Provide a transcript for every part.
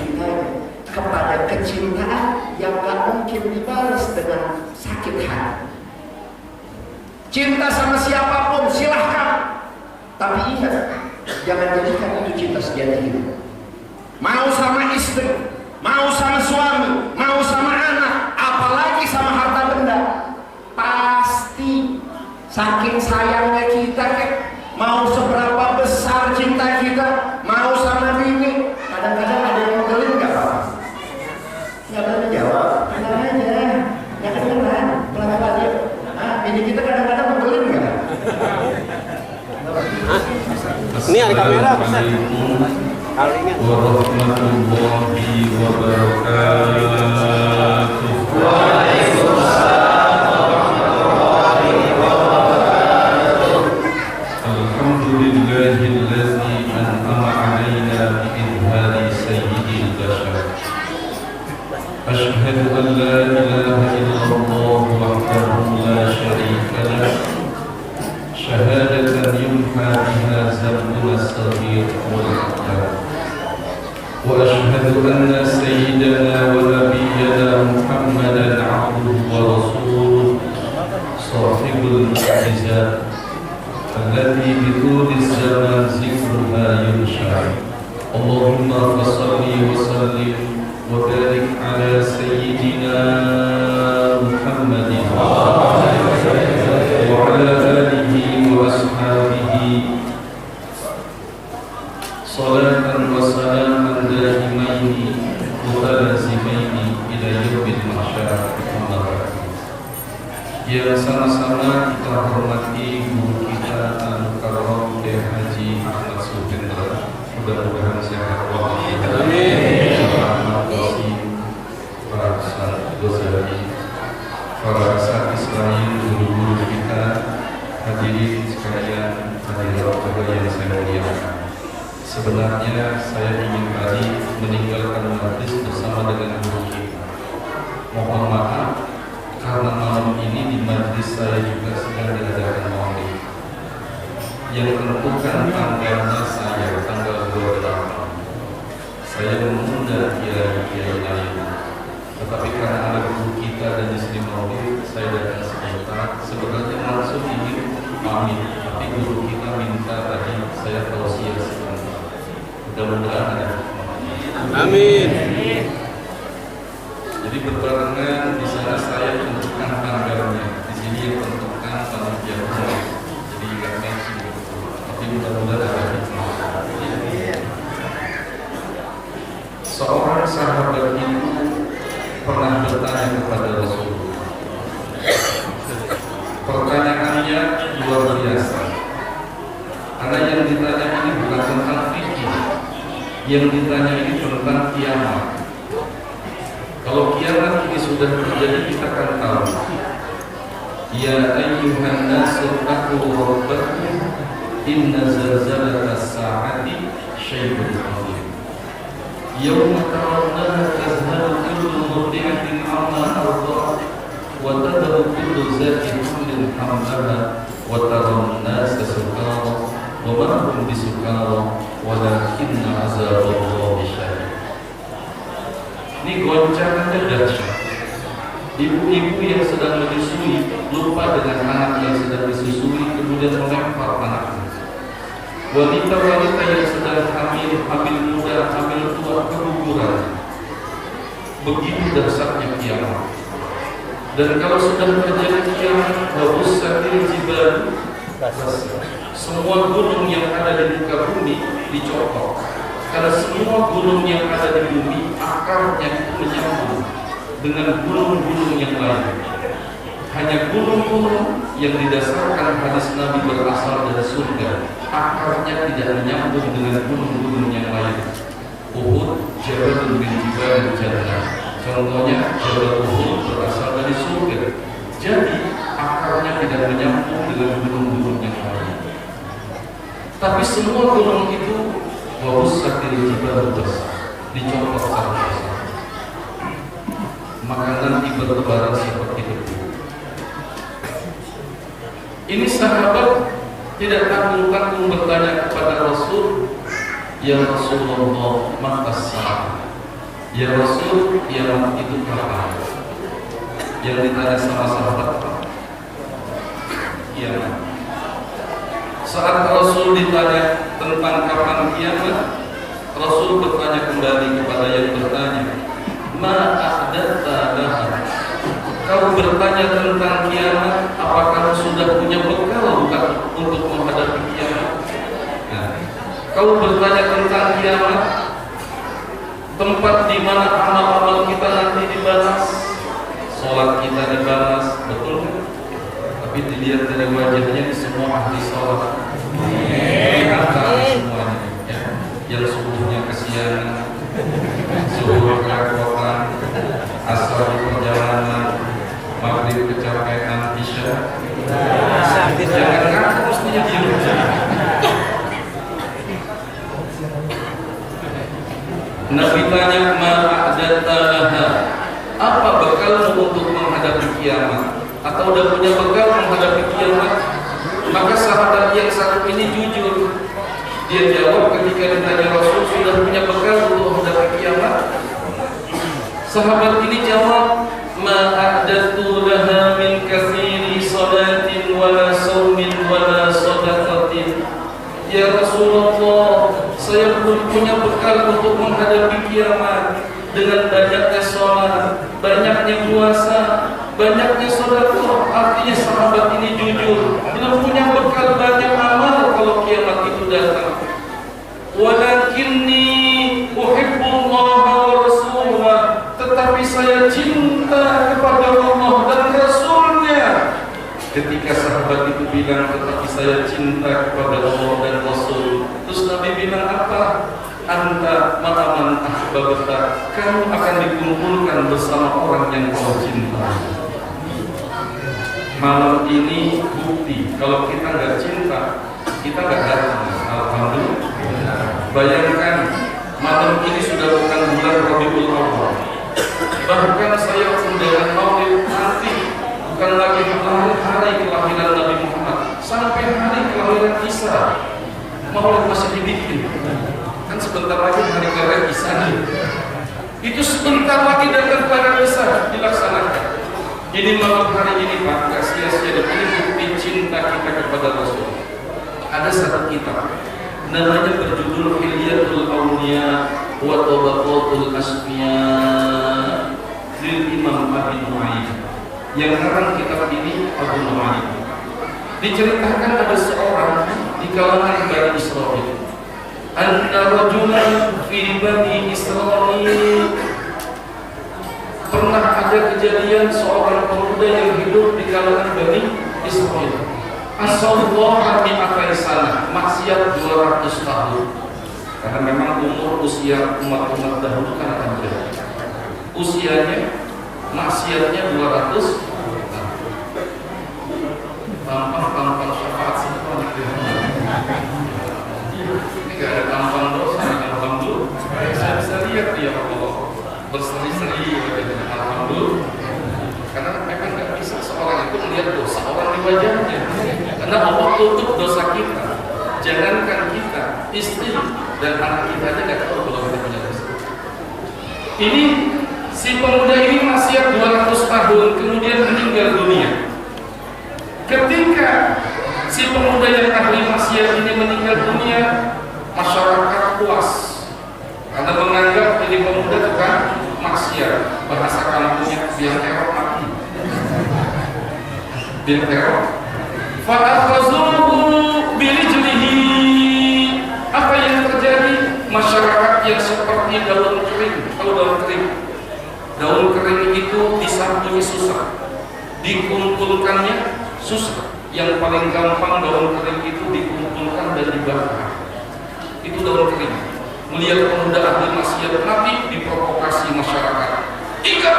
mencintainya, kepada kecintaan yang gak mungkin dibalas dengan sakit hati. Cinta sama siapapun silahkan, tapi ingat, jangan jadikan itu cinta sejati hidup. Mau sama istri, mau sama suami, mau sama anak, apalagi sama harta benda, pasti saking sayangnya kita, mau seberapa besar cinta kita, mau sama bini, kadang-kadang ada yang ngegelin gak apa-apa. Nggak boleh jawab, tenang aja, nggak kedengeran, pelan-pelan ya. Bini kita kadang-kadang ngegelin gak? Ini ada kamera, kalau ingat. Warahmatullahi wabarakatuh. Alhamdulillahilladzi an'ama 'alaina bi'idhari sayyidil bashar. Ashhadu an la ilaha illallah wahdahu la syarika lah. شهادة يمحى بها ذنبنا الصغير والأكبر وأشهد أن سيدنا ونبينا محمدا عبده ورسوله صاحب المعجزات التي بطول الزمان ذكرها ينشأ اللهم صل وسلم وبارك على سيدنا محمد وعلى آله وأصحابه صلاة وسلاما دائمين متلازمين إلى يوم المحشر. Yang sama-sama kita hormati guru kita Al-Mukarram Kiai Haji Ahmad Suhendra, mudah-mudahan sehat walafiat. Amin. Para para sahabat lain, guru-guru kita, hadirin sekalian, hadirat yang saya muliakan. Sebenarnya saya ingin tadi meninggalkan majlis bersama dengan guru kita. Mohon maaf karena malam ini di majlis saya juga sedang diadakan maulid. Yang menentukan tanggalnya saya tanggal 28. Saya mengundang kiai-kiai lain. Tetapi karena ada guru kita dan istri maulid, saya datang sebentar. Sebenarnya langsung ingin pamit, tapi guru kita minta tadi saya tausiah sebentar. Mudah-mudahan ada hikmah. Amin. Jadi berbarengan di sana saya tentukan tanggalnya, di sini yang tentukan panitianya. Jadi nggak matching gitu. Tapi mudah-mudahan ada hikmah. Seorang sahabat itu pernah bertanya kepada Rasulullah. Pertanyaannya luar biasa. Karena yang ditanya ini bukan tentang fikih, yang ditanya ini tentang kiamat. Kalau kiamat ini sudah terjadi, kita akan tahu. Ya ayyuhan nasu taqu rabbakum inna zalzalatas sa'ati syai'un 'azim. Yawma tarawnaha tazhalu kullu murdi'atin 'amma arda'at wa tad'u kullu zatin hamlin hamlaha wa tarawun nasa sukara wa ma hum bisukara walakinna 'azaballahi syadid. Ini goncangannya dahsyat. Ibu-ibu yang sedang menyusui lupa dengan anak yang sedang disusui, kemudian melempar anaknya. Wanita-wanita yang sedang hamil muda, hamil tua, keguguran. Begitu dahsyatnya kiamat. Dan kalau sudah terjadi kiamat, wabussatil jibal, semua gunung yang ada di muka bumi dicopot. Karena semua gunung yang ada di bumi akarnya itu menyambung dengan gunung-gunung yang lain. Hanya gunung-gunung yang didasarkan hadis Nabi berasal dari surga, akarnya tidak menyambung dengan gunung-gunung yang lain. Uhud, Jabal bin Jibal Jannah. Contohnya Jabal Uhud berasal dari surga. Jadi akarnya tidak menyambung dengan gunung-gunung yang lain. Tapi semua gunung itu wabussatil jibal besar, dicopot satu-satu. Maka nanti bertebaran seperti itu. Ini sahabat tidak tanggung-tanggung bertanya kepada Rasul, ya Rasulullah, mata sah. Ya Rasul, kiamat itu kapan? Yang ditanya sama sahabat, kiamat. Saat Rasul ditanya tentang kapan kiamat, Rasul bertanya kembali kepada yang bertanya, ma a'datta laha? Kau bertanya tentang kiamat, apakah sudah punya bekal bukan untuk menghadapi kiamat? Nah, kau bertanya tentang kiamat, tempat di mana amal-amal kita nanti dibalas, sholat kita dibalas, betul kan? Tapi dilihat dari wajahnya di semua ahli sholat, kelihatan semuanya, ya. Yang subuhnya kesiangan, zuhur kerepotan, asar di perjalanan, maghrib kecapean, isya. Jangan ngaku, mestinya diam. Nabi tanya, ma'adataha, apa bekalmu untuk menghadapi kiamat? Atau udah punya bekal menghadapi kiamat? Maka sahabat yang satu ini jujur. Dia jawab ketika ditanya Rasul, sudah punya bekal untuk menghadapi kiamat? Sahabat ini jawab, ma'adatu laha min kathiri salatin wala sawmin wala sadaqatin. Ya Rasulullah, saya belum punya bekal untuk menghadapi kiamat dengan banyaknya sholat, banyaknya puasa, banyaknya sedekah. Artinya sahabat ini jujur, belum punya bekal banyak amal kalau kiamat itu datang. Walakinni uhibbullaha wa rasulah, tetapi saya cinta kepada Allah dan Rasulnya. Ketika sahabat itu bilang, tetapi saya cinta kepada Allah dan Rasul, terus Nabi bilang apa? Anta ma'aman ahbabta, kamu akan dikumpulkan bersama orang yang kau cinta. Malam ini bukti kalau kita nggak cinta, kita nggak datang. Alhamdulillah. Bayangkan malam ini sudah bukan bulan Rabiul Awal. Bahkan saya undangan maulid nanti bukan lagi hari kelahiran Nabi Muhammad, sampai hari kelahiran Isa. Maulid masih dibikin. Kan sebentar lagi hari kelahiran Isa nih. Itu sebentar lagi datang kelahiran Isa dilaksanakan. Ini malam hari ini Pak, gak sia-sia. Dan ini bukti cinta kita kepada Rasul. Ada satu kitab namanya berjudul Hilyatul Awliya wa Tabaqatul Asfiya lil Imam Abi Nu'aym. Yang ngarang kitab ini Abu Nu'aym. Diceritakan ada seorang di kalangan Bani Israil. Anna rajulan fi Bani Israil, pernah ada kejadian seorang pemuda yang hidup di kalangan Bani Israil. Asallallahu mi'atai sanah, maksiat 200 tahun. Karena memang umur usia umat-umat dahulu kan akan beda. Usianya, maksiatnya 200 tahun. Tampang syafaat semua ini gak ada tampang dosa, alhamdulillah. Saya bisa lihat ya Allah berseri-seri, alhamdulillah. Karena memang nggak bisa seorang itu melihat dosa orang di wajahnya. Karena Allah tutup dosa kita. Jangankan kita, istri dan anak kita aja nggak tahu kalau kita punya dosa. Ini si pemuda ini maksiat 200 tahun, kemudian meninggal dunia. Ketika si pemuda yang ahli maksiat ini meninggal dunia, masyarakat puas karena menganggap ini pemuda tukang maksiat. Bahasa kampungnya biar teror mati, biar teror. Fa'akhazuhu birijlihi. Apa yang terjadi? Masyarakat yang seperti daun kering. Kalau daun kering itu disambungnya susah, dikumpulkannya susah. Yang paling gampang daun kering itu dikumpulkan dan dibakar. Itu daun kering. Melihat pemuda ahli maksiat mati, diprovokasi masyarakat. Ikat,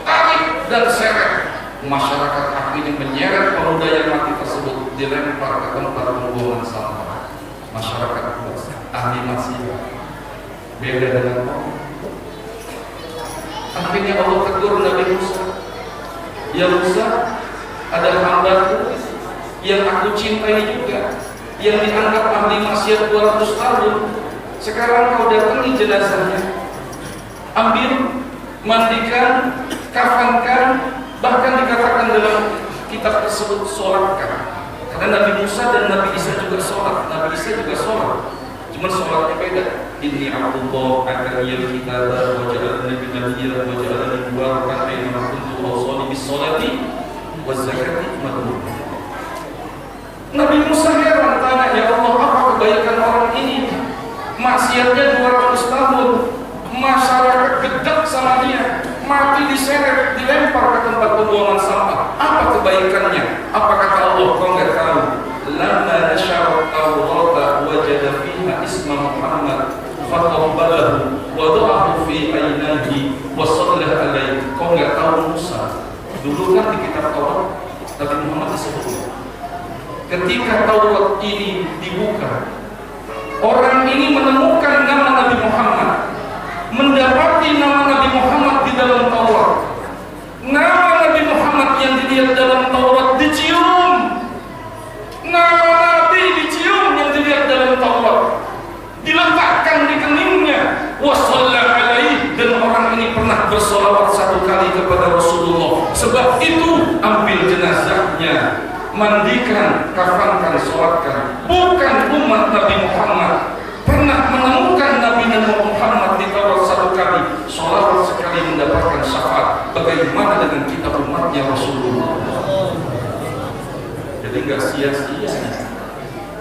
tarik, dan seret. Masyarakat akhirnya menyeret pemuda yang mati tersebut, dilempar ke tempat pembuangan sampah. Masyarakat ahli maksiat beda dengan Allah. Akhirnya Allah tegur Nabi Musa. Ya Musa, ada hambaku yang aku cintai juga, yang dianggap ahli maksiat 200 tahun. Sekarang kau datangi jenazahnya. ambil, mandikan, kafankan, bahkan dikatakan dalam kitab tersebut sholatkan. Karena Nabi Musa dan Nabi Isa juga sholat. Nabi Isa juga sholat, cuma sholatnya beda. Inni Abdullah akaniyal kitab wa ja'alani binabiyyan wa ja'alani mubarakan aina kuntu awsani bis sholati waz zakati madhur. Nabi Musa heran, tanya, ya Allah, apa kebaikan orang ini? Maksiatnya 200 tahun, masyarakat gedek sama dia, mati diseret, dilempar ke tempat pembuangan sampah. Apa kebaikannya? Apa kata Allah? Kau nggak tahu. Lamma nasyara Taurata wajada fiha isma Muhammad fataqabbalahu wa da'ahu fi ainahi wa sallallahu alaihi. Kau nggak tahu Musa? Dulu kan di kitab Taurat Nabi Muhammad disebut. Ketika Taurat ini dibuka, orang ini menemukan nama Nabi Muhammad, mendapati nama Nabi Muhammad di dalam Taurat. Nama Nabi Muhammad yang dilihat dalam Taurat dicium. Nama Nabi dicium yang dilihat dalam Taurat, diletakkan di keningnya. Wassallallahu alaihi, dan orang ini pernah bersolawat 1 kali kepada Rasulullah. Sebab itu ambil jenazahnya, mandikan, kafankan, sholatkan. Bukan umat Nabi Muhammad pernah menemukan Nabi Muhammad di Taurat 1 kali, sholat sekali mendapatkan syafaat. Bagaimana dengan kita umatnya Rasulullah? Jadi nggak sia-sia.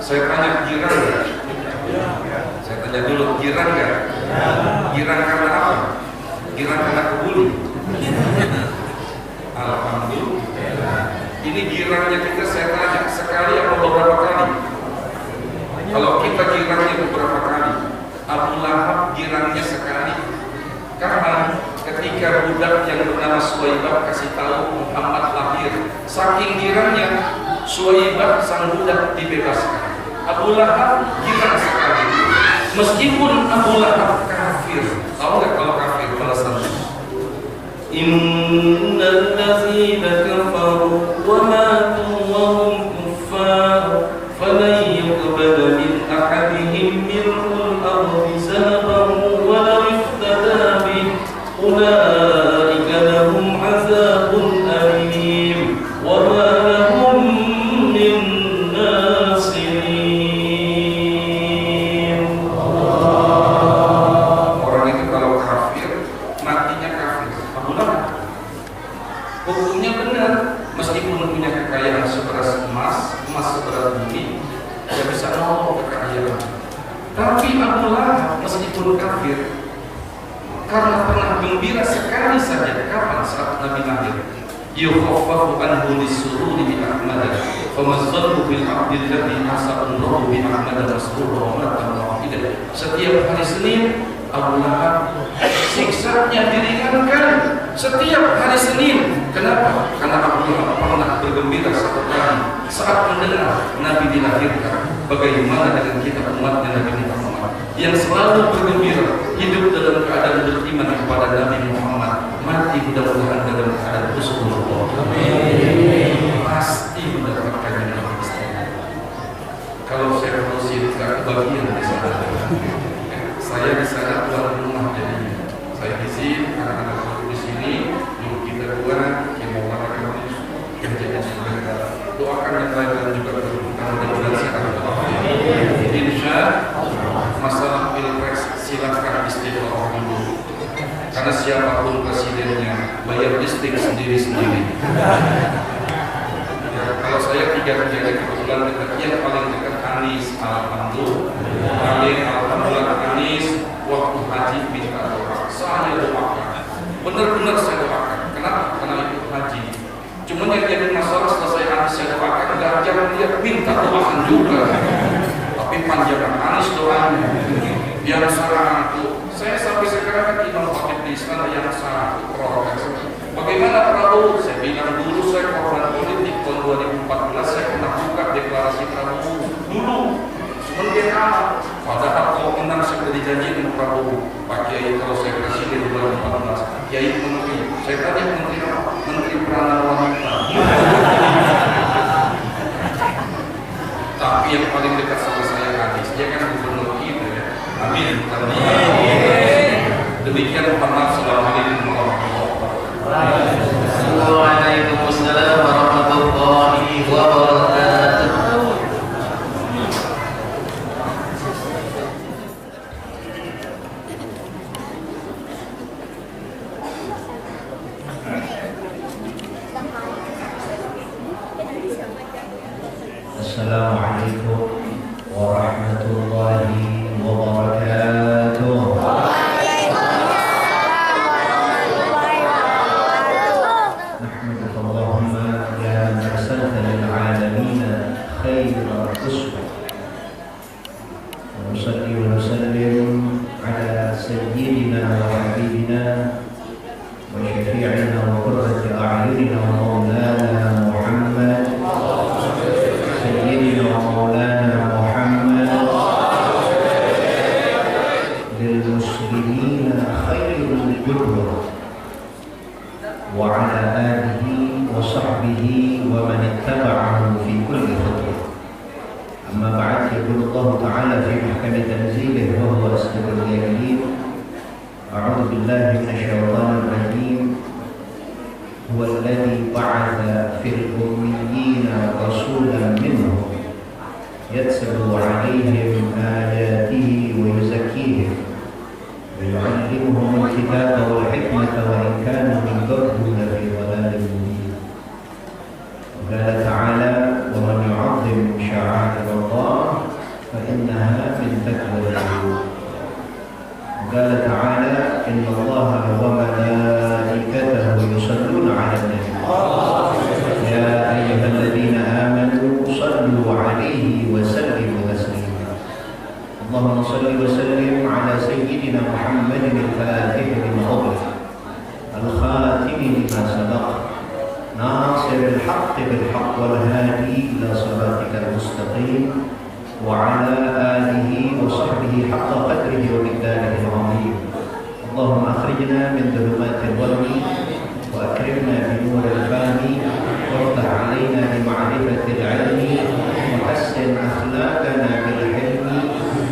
Saya tanya, girang nggak? Saya tanya dulu, girang nggak? Girang karena apa? Girang karena kebuli. Alhamdulillah. Ini girangnya kita, saya tanya, sekali atau beberapa kali? Kalau kita girangnya beberapa kali, Abu Lahab girangnya sekali. Karena ketika budak yang bernama Suwaibah kasih tahu Muhammad lahir, saking girangnya Suwaibah sang budak dibebaskan. Abu Lahab girang sekali, meskipun Abu Lahab kafir. Tahu nggak kalau kafir balasannya? Innal ladzina kafaru wa matu wa hum kuffar falan yuqbala min ahadihim mil'ul ardi zahaban wa la iftada bih ulaika lahum azabun alim wa ma lahum min nasirin. Orang itu kalau kafir, matinya kafir. Hukumnya benar, meskipun punya kekayaan seberas emas, emas seberas bumi, tidak bisa nolong kekayaan. Tapi Abu Lahab meskipun kafir, karena pernah gembira sekali saja kapan saat Nabi lahir. Yukhaffafu anhu lis-sururi bi Ahmad, famazzalhu bil abdi alladhi asa'allahu bi Ahmad masrura wa mata wahidah. Setiap hari Senin Abu Lahab siksanya diringankan. Setiap hari Senin. Kenapa? Karena Abu Lahab pernah bergembira satu kali saat mendengar Nabi dilahirkan. Bagaimana dengan kita umatnya Nabi Muhammad yang selalu bergembira, hidup dalam keadaan beriman kepada Nabi Muhammad, mati mudah-mudahan dalam keadaan husnul. Amin. Pasti mendapatkan yang istimewa. Kalau saya berusia tidak kebagian di sana. Saya di sana tuan rumah jadinya. Saya di sini, anak-anak di sini, dulu kita buat yang mau makan kerjanya sebentar. Doakan yang lain juga mudah-mudahan sekarang. Insya masalah pilpres silakan istiqomah dulu. Karena siapapun presidennya bayar listrik sendiri-sendiri. Ya, kalau saya 3 kerjanya kebetulan dekat, yang paling dekat Anies, alhamdulillah Anies waktu haji minta doa. Saya doakan, benar-benar saya doakan. Kenapa? Karena itu haji. Cuma yang jadi masalah selesai Anies saya doakan, Ganjar dia minta doakan juga. Tapi panjang Anies doanya. Yang salah itu, saya sampai sekarang kan Imam Khatib di Islam yang salah protes. Bagaimana Prabowo? Saya bilang dulu saya korban politik tahun 2014 saya pernah buka deklarasi Prabowo dulu. Cuma dia kalah. Padahal kalau menang saya sudah dijanjikan Prabowo. Pak Kiai kalau saya presiden 2014, Kiai menteri. Saya tanya menteri apa? Menteri Peranan Wanita. Tapi yang paling dekat sama saya Anies, dia kan gubernur kita ya. Amin. Demikian, mohon maaf. Assalamualaikum warahmatullahi wabarakatuh. Waalaikumsalam warahmatullahi wabarakatuh. Assalamualaikum warahmatullahi wabarakatuh. نحمدك اللهم يا من أرسلت للعالمين خير أسوة، ونصلي ونسلم على سيدنا وحبيبنا وشفيعنا وقرة أعيننا ومولانا محمد، سيدنا ومولانا محمد للمسلمين خير القدوة، وعلى آله وصحبه ومن اتبعه في كل خطوة. أما بعد، يقول الله تعالى في محكم تنزيله وهو أصدق القائلين: أعوذ بالله من الشيطان الرجيم. هو الذي بعث في الأميين رسولا منهم يتلو عليهم آياته ويزكيهم ويعلمهم الكتاب والحكمة وإن كانوا من قبل لفي ضلال مبين. وقال تعالى: ومن يعظم شعائر الله فإنها من تقوى القلوب. وقال تعالى: إن الله وملائكته يصلون على النبي يا أيها الذين آمنوا صلوا عليه وسلموا تسليما. اللهم صل وسلم على سيدنا محمد الفاتح لما أغلق الخاتم لما سبق ناصر الحق بالحق والهادي إلى صراطك المستقيم وعلى آله وصحبه حق قدره ومقداره العظيم. اللهم أخرجنا من ظلمات الوهم وأكرمنا بنور الفهم وافتح علينا بمعرفة العلم وحسن أخلاقنا بالحلم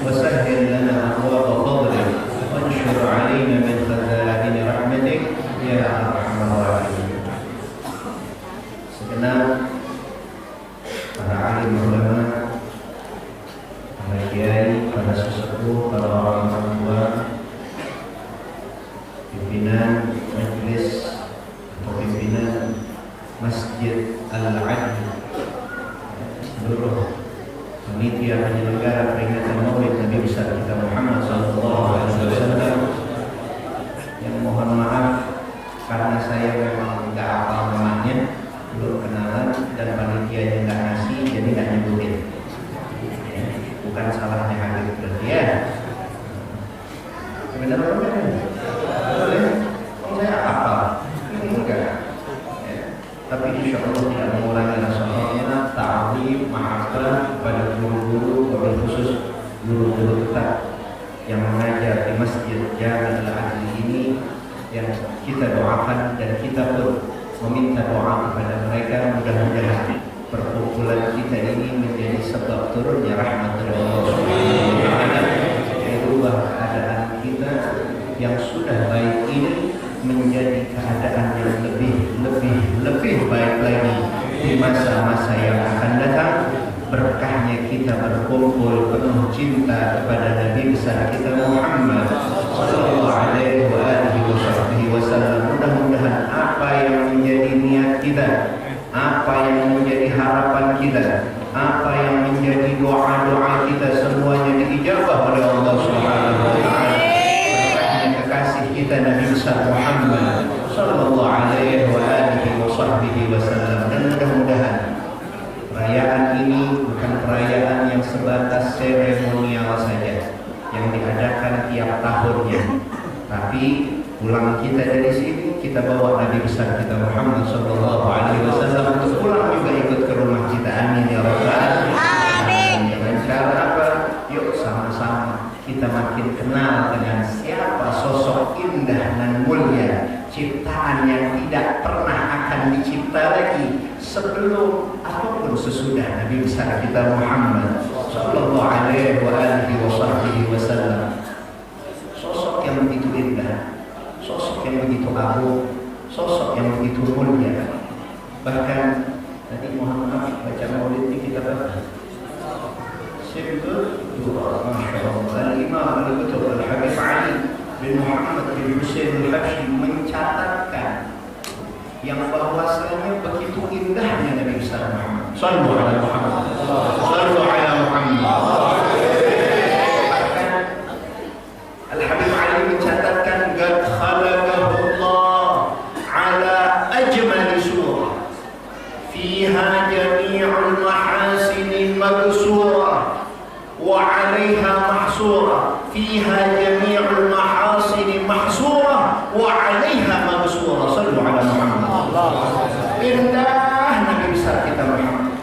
وسهل لنا أبواب فضلك وانشر علينا من خزائن رحمتك يا أرحم الراحمين. Segenap para alim ulama, para kiai, para sesepuh, para orang tua, pimpinan majelis atau pimpinan Masjid Al-Adl, seluruh panitia penyelenggara peringatan Maulid Nabi besar kita Muhammad SAW, yang mohon maaf karena saya memang nggak hafal namanya, belum kenalan, dan panitianya nggak ngasih, jadi nggak nyebutin. Bukan salahnya Habib berarti ya. Benar benar boleh. Oh saya hafal, ini enggak. Tapi insya Allah tidak mengurangi rasa hormat, ta'zim, mahabbah kepada guru-guru, wabil khusus guru-guru tetap yang mengajar di Masjid Jami' Al-Adl ini, yang kita doakan dan kita pun meminta doa kepada mereka. Mudah-mudahan perkumpulan kita ini menjadi sebab turunnya rahmat dari Allah Subhanahu wa Ta'ala, merubah keadaan kita yang sudah baik ini menjadi keadaan yang lebih baik lagi di masa-masa yang akan datang. Berkahnya kita berkumpul penuh cinta kepada Nabi besar kita Muhammad sallallahu alaihi wasallam. Mudah-mudahan apa yang menjadi niat kita, apa yang menjadi harapan kita, apa yang menjadi doa-doa kita, semuanya diijabah oleh Allah Subhanahu wa Ta'ala. Berkahnya kekasih kita Nabi besar Muhammad sallallahu alaihi wasallam. Dan mudah-mudahan perayaan ini bukan perayaan yang sebatas seremonial saja yang diadakan tiap tahunnya, tapi pulang kita dari sini, kita bawa Nabi besar kita Muhammad sallallahu alaihi wasallam untuk pulang juga ikut ke rumah kita. Amin ya rabbal alamin. Dengan cara apa? Yuk sama-sama kita makin kenal dengan siapa sosok indah dan mulia, ciptaan yang tidak pernah akan dicipta lagi sebelum ataupun sesudah Nabi besar kita Muhammad sallallahu alaihi wasallam. Sosok yang begitu indah, yang begitu agung, sosok yang begitu mulia. Bahkan Nabi Muhammad baca maulid ini kita baca Sibtul Dura, Masya Allah. Al-Imam Al-Betul Al-Habib Ali bin Muhammad bin Husain Al-Habsyi mencatatkan yang bahwasanya begitu indahnya Nabi besar Muhammad. Sallu ala Muhammad. Sallu ala Muhammad. Bahkan Al-Habib Ali mencatatkan qad khalaqahu Allah ala ajmali surah fiha jami'ul mahasin magsura wa 'alayha mahsura fiha jami'ul mahasin mahsura wa 'alayha magsura. Sallu ala Muhammad. Indah Nabi besar kita Muhammad.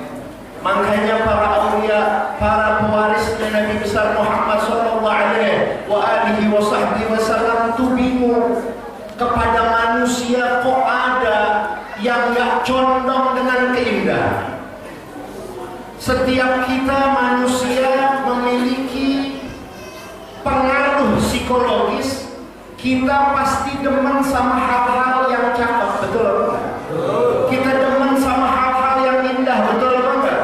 Makanya para aulia, para pewarisnya Nabi besar Muhammad sallallahu alaihi wa alihi wa sahbihi wasallam tuh bingung kepada manusia kok ada yang gak condong dengan keindahan. Setiap kita manusia memiliki pengaruh psikologis, kita pasti demen sama hal-hal yang cakep, betul enggak? Kita demen sama hal-hal yang indah, betul enggak?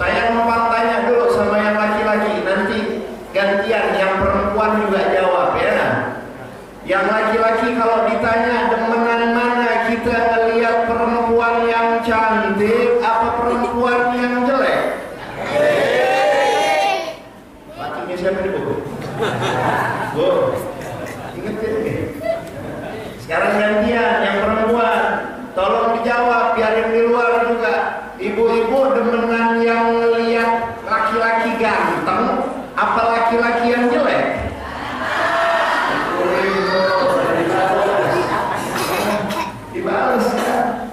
Saya mau tanya dulu sama yang laki-laki, nanti gantian yang perempuan juga jawab ya. Yang laki-laki kalau ditanya demenan mana, kita ngelihat perempuan yang cantik apa perempuan yang jelek? Lakinya siapa nih Bu? Bu, ingat ya? Sekarang gantian yang perempuan, tolong dijawab biar yang di luar juga. Ibu-ibu demenan yang lihat laki-laki ganteng apa laki-laki yang jelek? Dibalas ya.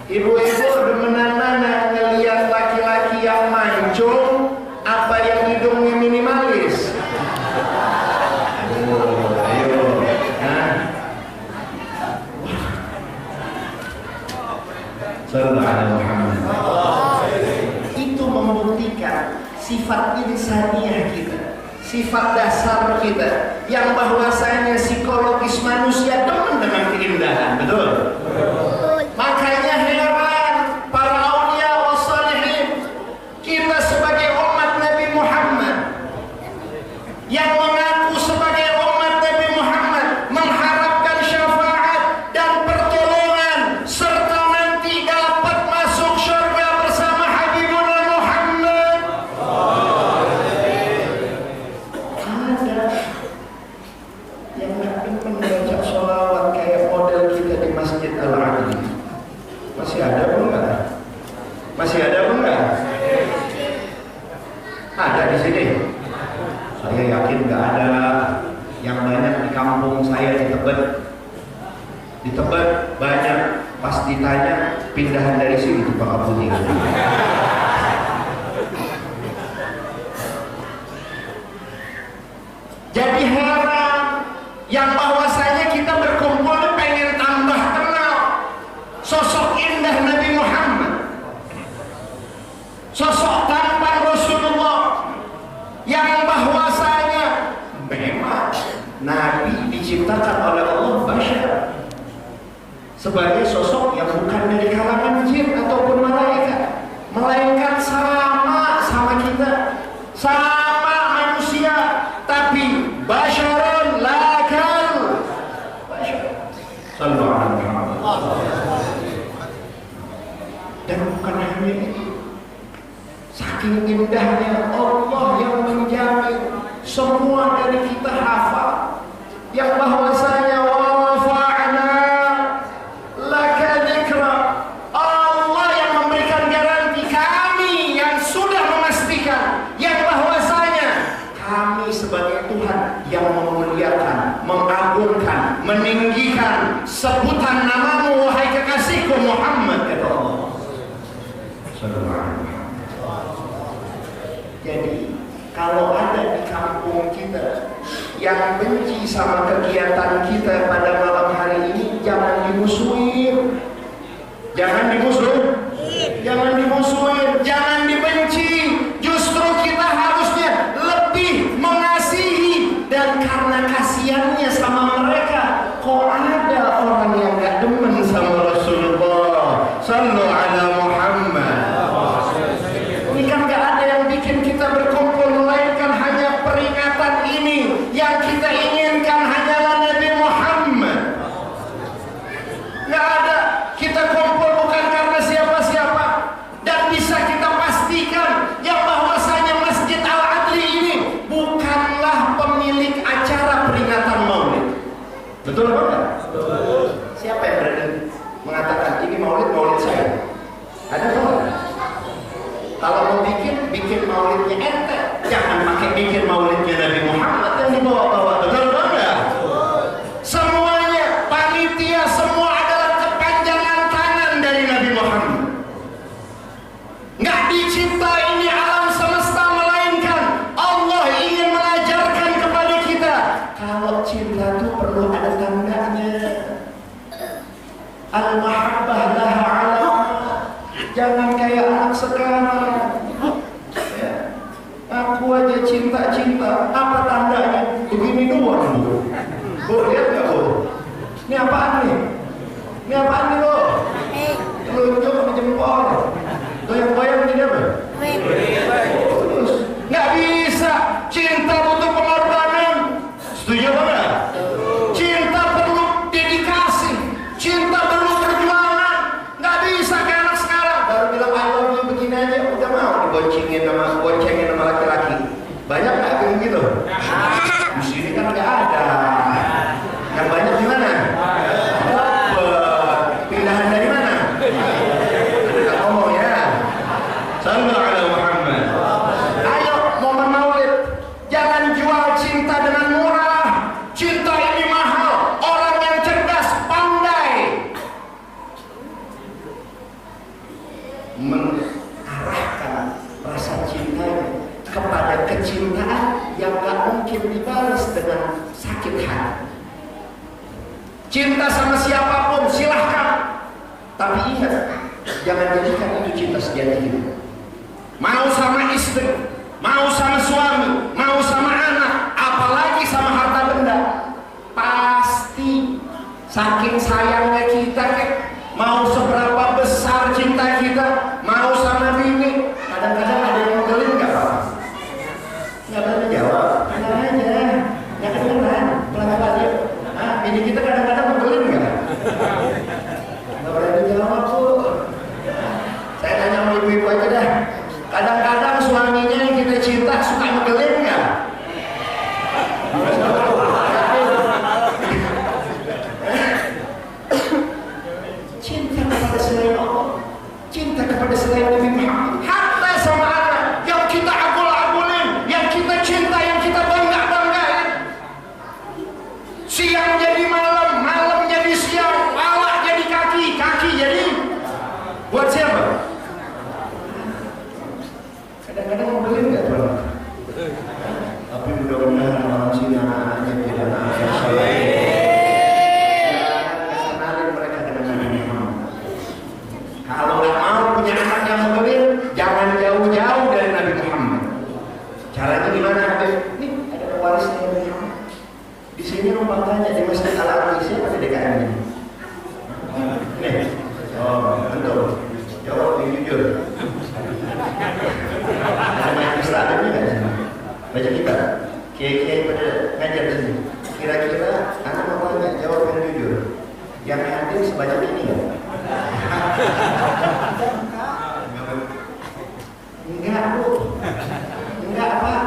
Ibu-ibu demenan mana, ngelihat laki-laki yang mancung apa yang hidungnya minimalis? Ayo. Nah. Sallallahu alaihi Muhammad. Itu membuktikan sifat insaniah kita, sifat dasar kita, yang bahwasanya psikologis manusia demen dengan keindahan, betul? Makanya heran para aulia wassalihin, kita sebagai umat Nabi Muhammad yang mengaku sebagai umat Nabi Muhammad mengharapkan syafaat dan pertolongan serta nanti dapat masuk surga bersama Habibullah Muhammad. Ada yang nggak ingin membaca sholawat kayak model kita di Masjid Al-Adli. Masih ada pun nggak? Masih ada pun nggak? Ada di sini. Saya yakin nggak ada. Yang banyak di kampung saya di Tebet. Di Tebet banyak. Pas ditanya pindahan dari sini tuh Pak Abu Dhir. Jadi heran yang bahwasanya kita berkumpul pengen tambah kenal sosok indah Nabi Muhammad, sosok tampan Rasulullah, yang bahwasanya memang Nabi diciptakan oleh Allah bashar, sebagai sosok yang bukan dari kalangan jin ataupun malaikat, melainkan sama kita, sama manusia, tapi basyarun lakal basyar. Sallallahu alaihi wasallam. Dan bukan hanya itu, saking indahnya Allah yang menjamin semua dari kita hafal, yang bahwasanya wa rafa'na laka dzikra. Allah yang memberikan garansi, kami yang sudah memastikan yang bahwasanya kami sebagai Tuhan yang memuliakan, mengagungkan, meninggikan sebutan namamu wahai kekasihku Muhammad, kata Allah. Jadi kalau ada di kampung kita yang benci sama kegiatan kita pada malam hari ini, jangan dimusuhin, jangan dimusuhin, jangan dimusuhin, jangan dibenci. Justru kita harusnya lebih mengasihi, dan karena kasihannya sama mereka, kok Betul apa enggak? Siapa yang berani mengatakan ini maulid saya? Ada nggak? Kalau mau bikin maulidnya ente, jangan pakai bikin maulidnya Nabi Muhammad yang dibawa-bawa. Betul apa enggak? Semuanya panitia semua adalah kepanjangan tangan dari Nabi Muhammad. Nggak dicipta ini alam semesta, melainkan Allah ingin mengajarkan kepada kita kalau cinta itu perlu ada tandanya. Al-mahabbah laha alamat. Jangan kayak anak sekarang ya. Aku aja cinta-cinta, apa tandanya? Begini doang Bu. Bu, lihat gak Bu? Ini apaan nih? Ini apaan nih lo? Telunjuk sama jempol. Goyang-goyang ini apa? Terus nggak bisa. Cinta butuh pengorbanan. Setuju apa nggak? Cinta perlu dedikasi. Cinta perlu perjuangan. Nggak bisa kayak anak sekarang baru bilang I love you begini aja udah mau diboncengin sama laki-laki. Banyak nggak kayak gitu? Di sini kan nggak ada. Yang banyak di mana? Pindahan dari mana? Nggak ngomong ya. Sallu ala Muhammad. Ayo momen maulid, jangan jual cinta dengan murah. Cinta ini mahal. Orang yang cerdas, pandai mengarahkan rasa cintanya kepada kecintaan yang gak mungkin dibalas dengan sakit hati. Cinta sama siapapun silahkan, tapi ingat, jangan jadikan itu cinta sejati hidup. Mau sama istri, mau sama suami, mau sama anak, apalagi sama harta benda, pasti saking sayangnya kita, mau seberapa besar cinta kita, mau sama bini, kadang-kadang ada yang ngegelin nggak Pak? Nggak berani jawab, tenang aja, nggak kedengeran, pelan-pelan ya. Bini kita kadang-kadang ngegelin nggak? Nggak berani jawab Bu. Saya tanya sama ibu-ibu aja dah. Kadang-kadang suaminya yang kita cinta suka ngegelin nggak? Cinta kepada selain Allah, cinta kepada selain Nabi Muhammad, hatta sama anak yang kita agul-agulin, yang kita cinta, yang kita bangga-banggain. Siang jadi malam, malam jadi siang, pala jadi kaki, kaki jadi buat siapa? Kadang-kadang ngebelin nggak tuh? Tapi mudah-mudahan orang sini anak-anaknya jadi anak yang soleh. Kenalin mereka dengan Nabi Muhammad. Kalau nggak mau punya anak yang ngebelin, jangan jauh-jauh dari Nabi Muhammad. Caranya gimana? Nih ada pewarisnya Nabi Muhammad. Di sini rumah tanya di Masjid Al-Aqsa siapa di DKM ini? Nih, oh betul. Jawab yang jujur. Ada banyak ustadz juga di sini. Baca kita, kiai-kiai pada ngajar di sini. Kira-kira anak mau tanya, jawab yang jujur. Yang hadir sebanyak ini nggak? Enggak Bu, enggak Pak.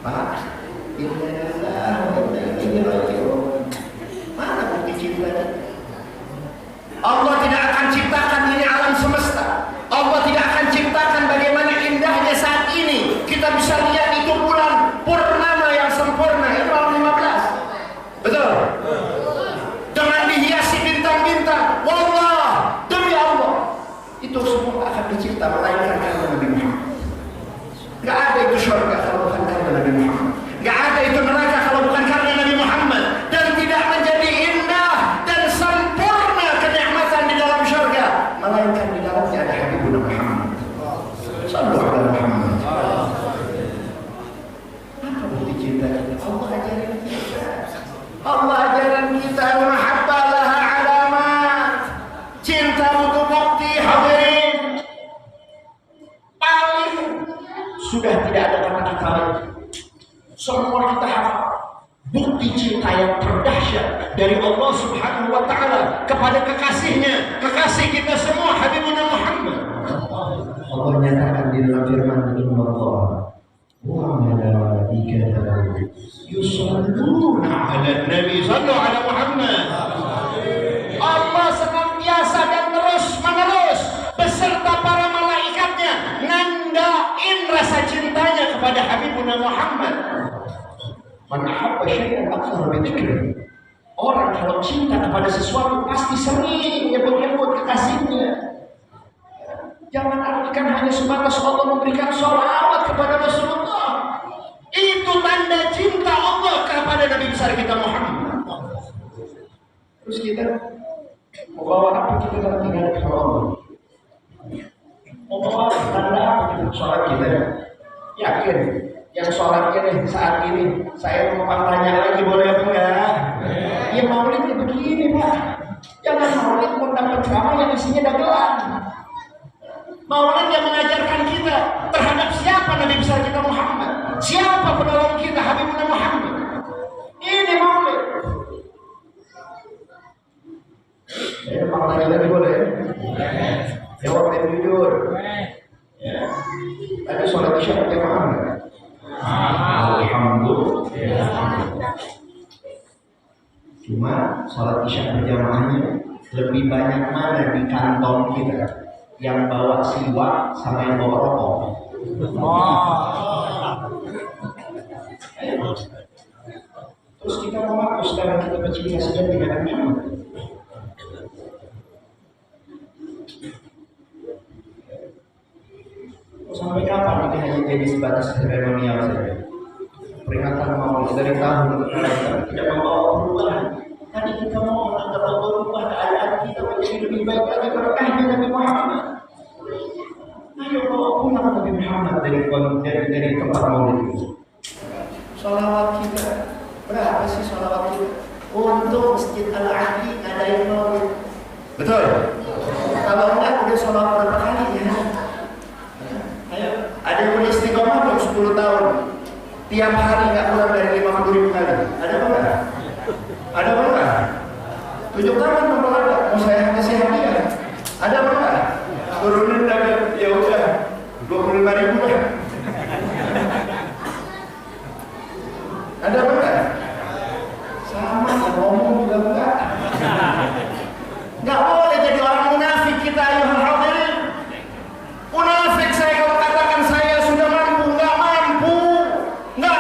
Pak, mana bukti cintanya? Allah tidak akan ciptakan ini alam semesta. Allah tidak akan ciptakan bagaimana indahnya saat ini. Kita bisa lihat itu bulan purnama yang sempurna. Itu malam 15. Betul? Dengan dihiasi bintang-bintang. Wallah, demi Allah, itu semua akan dicipta melainkan karena Nabi Muhammad. Gak ada itu surga kalau bukan karena Nabi Muhammad. Gak ada itu neraka kalau bukan karena Nabi Muhammad. Dan tidak menjadi indah dan sempurna kenikmatan di dalam surga melainkan di dalamnya ada Habibuna Muhammad. Sallu ala Muhammad. Apa bukti cinta kita? Allah ajaran kita. Allah ajaran kita mahabbah laha alamat. Cinta butuh bukti hadirin. Paling sudah tidak ada kata-kata lagi. Semua kita hafal. Bukti cinta yang terdahsyat dari Allah Subhanahu wa Ta'ala kepada kekasihnya, kekasih kita semua, Habibuna Muhammad. Allah nyatakan di dalam firman Allah, wa malaikatahu yusholluna 'alan nabi sallu ala Muhammad. Allah senantiasa dan terus-menerus beserta para malaikatnya nandain rasa cintanya kepada Habibuna Muhammad. Man ahabba syai'an aktsara min dzikri. Orang kalau cinta kepada sesuatu pasti sering nyebut-nyebut kekasihnya. Jangan artikan hanya sebatas Allah memberikan sholawat kepada Rasulullah. Itu tanda cinta Allah kepada Nabi besar kita Muhammad. Terus kita mau bawa apa kita dalam tinggal kepada Allah? Mau bawa tanda apa kita sholat kita? Yakin? Yang sholat ini saat ini saya mau tanya lagi boleh apa enggak? Ya maulid begini Pak. Jangan maulid undang ceramah yang isinya dagelan. Maulid yang mengajarkan kita terhadap siapa Nabi besar kita Muhammad, siapa penolong kita Habibuna Muhammad. Ini maulid. Ya, tanya lagi boleh? Jawab yang jujur. Ya. Tadi sholat isya berjamaah enggak? Alhamdulillah. Cuma sholat isya berjamaahnya lebih banyak mana di kantong kita yang bawa siwak sama yang bawa rokok. Terus kita mau hapus sekarang kita bercinta saja dengan Muhammad. Sampai kapan ini hanya jadi sebatas seremonial saja? Peringatan maulid dari tahun ke tahun tidak membawa perubahan. Tadi kita mau menangkap berubah keadaan kita menjadi lebih baik lagi berkahnya Nabi Muhammad. Ayo bawa pulang Nabi Muhammad dari tempat maulid itu. Salawat kita berapa sih salawat kita? Untuk Masjid Al-Aqi ngadain maulid. Betul. Kalau enggak udah salawat berapa kali ya? Ada yang punya istiqomah belum 10 tahun? Tiap hari nggak kurang dari 50.000 kali. Ada apa enggak? Ada apa enggak? Tunjuk tangan nomor ada. Mau saya kasih hadiah? Ada apa enggak? Turunin dari ya udah 25.000 lah. Ada apa enggak? Sama yang ngomong juga enggak. Nggak boleh jadi orang munafik kita ayuhal hadirin. Munafik saya kalau katakan saya sudah mampu, nggak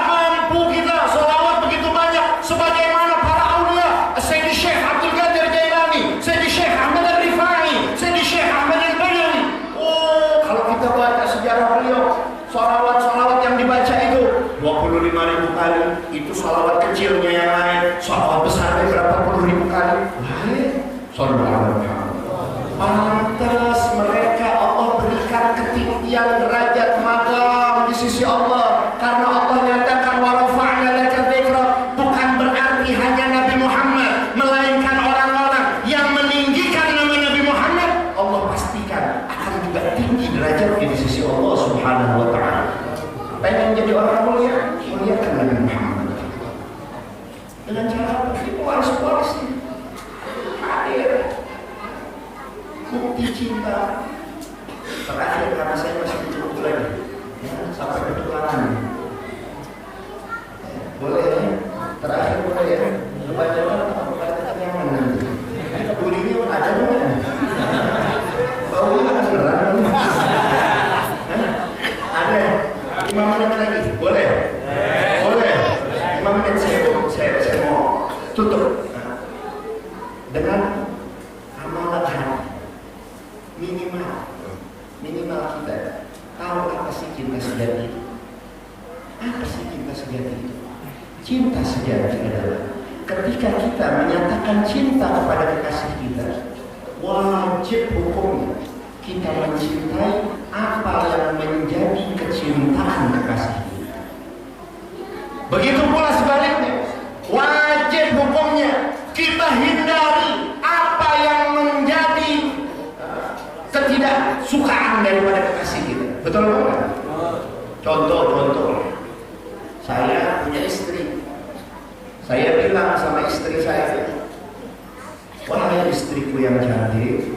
mampu kita sholawat begitu banyak sebagaimana para aulia, Sayyidi Syekh Abdul Qadir Jailani, Sayyidi Syekh Ahmad Al-Rifai, Sayyidi Syekh Ahmad Al-Badawi. Oh, kalau kita baca sejarah beliau, sholawat yang dibaca itu 25.000 kali, itu sholawat kecilnya yang lain, sholawat besarnya berapa puluh ribu kali. Sholawat pantas mereka Allah berikan ketinggian derajat maqam di sisi Allah karena Allah nyatakan wa rafa'na laka dzikra, bukan berarti hanya Nabi Muhammad melainkan orang-orang yang meninggikan nama Nabi Muhammad Allah pastikan akan juga tinggi derajatnya di sisi Allah Subhanahu wa taala. Pengen jadi orang mulia, muliakan Nabi Muhammad dengan cara waris-waris hadir bukti cinta. Terakhir karena saya masih cukup lagi ya, sampai ketularan boleh ya? Terakhir boleh ya? Kebanyakan atau kebanyakan yang mana? Kulinya ada mana? Baunya ada beneran? Ada 5 menit lagi? Boleh? Boleh 5 menit saya mau tutup dengan amalan hati. Minimal kita tahu apa sih cinta sejati itu. Apa sih cinta sejati itu? Cinta sejati adalah ketika kita menyatakan cinta kepada kekasih kita, wajib hukumnya kita mencintai apa yang menjadi kecintaan kekasih kita. Begitu pula sebaliknya, wajib hukumnya kita hindari apa yang menjadi ketidaksukaan daripada kekasih kita. Betul bukan? Contoh, saya punya istri. Saya bilang sama istri saya, wahai istriku yang cantik,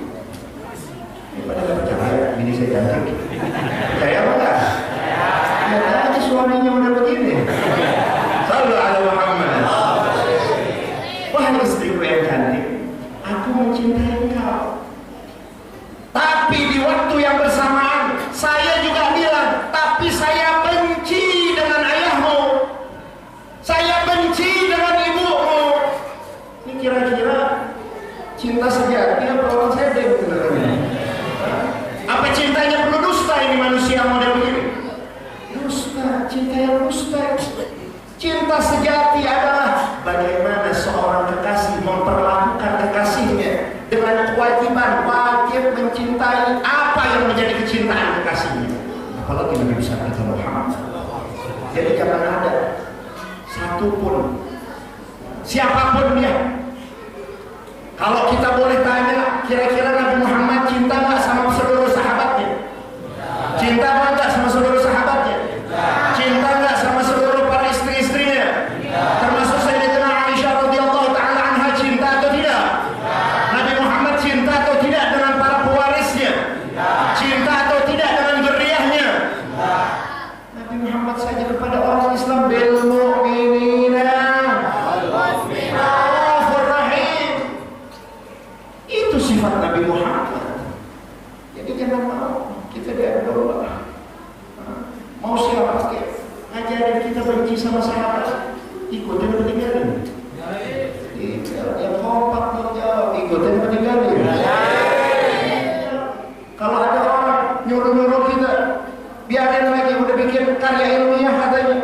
pada nggak percaya, ini saya cantik. Percaya apa enggak? Ya aja suami yang cantik, aku mencintai engkau. Tapi di waktu yang bersamaan saya juga bilang, tapi saya benci dengan ayahmu, saya benci dengan ibumu. Ini kira-kira cinta sejati apa orang sedeng sebenarnya? Apa cintanya perlu dusta ini manusia model begini? Dusta, cinta yang dusta. Cinta sejati adalah bagaimana seorang kekasih memperlakukan kekasihnya dengan kewajiban wajib mencintai apa yang menjadi kecintaan kekasihnya. Apalagi Nabi besar kita Muhammad. Jadi jangan ada satupun, siapapun dia. Kalau kita boleh tanya, kira-kira Nabi Muhammad cinta nggak sama seluruh sahabatnya? Cinta nggak sama seluruh sahabatnya? Cinta nggak sama seluruh para istri-istrinya? Termasuk Sayyidatina Aisyah radhiyallahu taala anha, cinta atau tidak? Nabi Muhammad cinta atau tidak dengan para pewarisnya? Cinta atau tidak dengan dzurriyyahnya? Nabi Muhammad saja kepada orang Islam bil mu'minina raufur rahim. Itu sifat Nabi Muhammad. Jadi jangan mau kita diadol. Mau siapa ngajarin kita benci sama sahabat, ikutin apa tinggalin? Yang kompak menjawab, ikutin apa tinggalin? Kalau ada orang nyuruh-nyuruh kita, biarin lagi, udah bikin karya ilmiah katanya,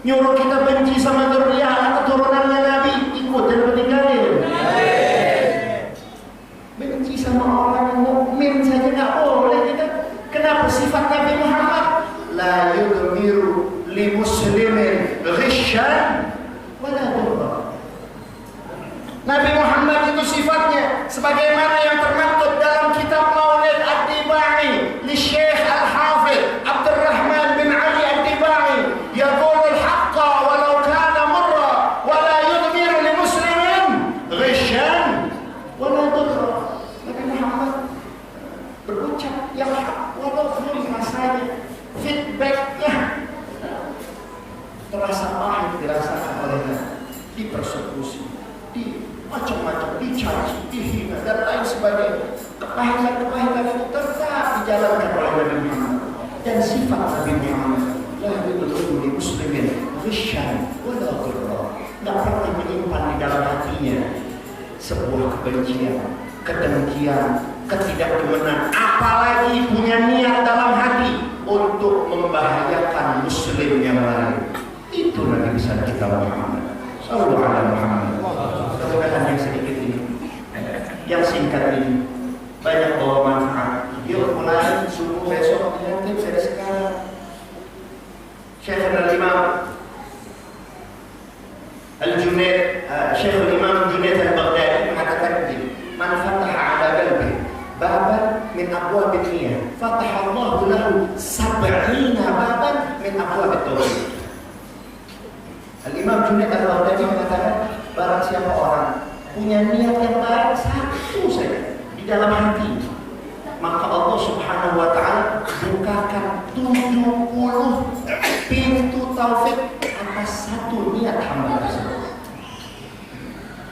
nyuruh kita benci sama dzurriyyah anak keturunannya Nabi, ikutin apa tinggalin? Benci sama orang yang mukmin saja nggak boleh kita. Kenapa? Sifat Nabi Muhammad la yudmiru li muslimin ghishan wala dhurra. Nabi Muhammad itu sifatnya sebagaimana yang termaktub dalam kitab Maulid Ad-Dibai li Syekh Al-Hafidh Abdurrahman bin Ali Ad-Dibai, yaqulu al-haqqa walau kana murra wala yudmiru li muslimin ghishan wala dhurra. Nabi Muhammad berucap yang hak walaupun rasanya feedbacknya terasa pahit dirasakan olehnya, dipersekusi, di macam-macam, dicaci, dihina dan lain sebagainya. Kepahitan-kepahitan itu tetap dijalankan oleh Nabi Muhammad. Dan sifat Nabi Muhammad la yudhiru li muslimin ghishan wala dhurra, tidak pernah menyimpan di dalam hatinya sebuah kebencian, kedengkian, ketidakdemenan, apalagi punya niat dalam hati untuk membahayakan muslim yang lain. Itu Nabi besar kita Muhammad sallallahu alaihi Muhammad. Mudah-mudahan yang sedikit ini, yang singkat ini banyak bawa manfaat. Yuk mulai subuh besok nanti dari sekarang. Syekh al-Imam Al-Junaid, Syekh al-Imam Junaid al-Baghdadi mengatakan begini, man fataha ala qalbi baban min abwab dunia fataha Allah lahu 70 baban min abwab tauhid. Al-Imam Junaid al-Baghdadi mengatakan, barang siapa orang punya niat yang baik satu saja di dalam hati, maka Allah Subhanahu wa taala bukakan 70 pintu taufik atas satu niat hamba tersebut.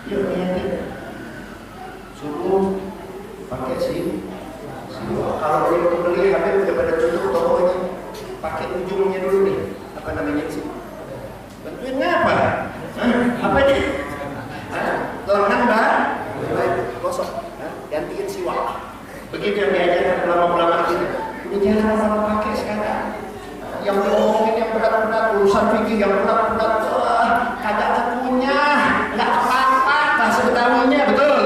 Yuk niatin subuh pakai sini. Kalau belum beli HP udah pada tutup tokonya, pakai ujungnya dulu nih. Apa namanya sih? Bantuin ngapa? Apa ini? Lengan bar, gosok, gantiin siwak. Begitu yang diajarkan ulama-ulama kita. Udah jarang orang pakai sekarang. Yang ngomongin yang berat-berat, urusan fikih yang berat-berat, kagak kekunyah, nggak apa-apa, bahasa Betawinya betul.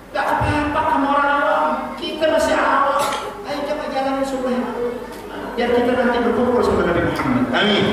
Nggak apa-apa kamu orang awam, kita masih awam. Ayo coba jalanin sunnah itu, biar kita nanti berkumpul sama Nabi Muhammad. Amin.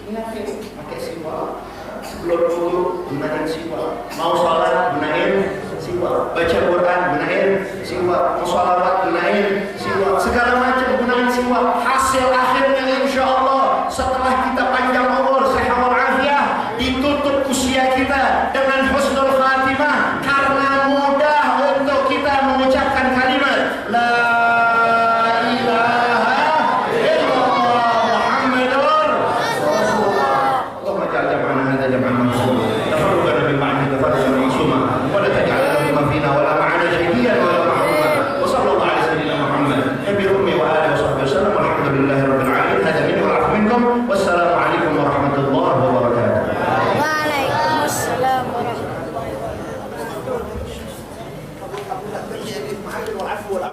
Ingat pakai siwak. Sebelum wudu gunain siwak, mau sholat gunain siwak, baca Quran gunain siwak, mau sholawat gunain siwak, segala macam gunain siwak. Hasil akhirnya insya Allah setelah kita panjang umur, sehat walafiat, ditutup usia kita dengan husnul khatimah karena mudah untuk kita mengucapkan kalimat la ilaha illallah Muhammadur Rasulullah. Allahumma ja'al jam'ana hadza jam'an ma'afin wal afwu wal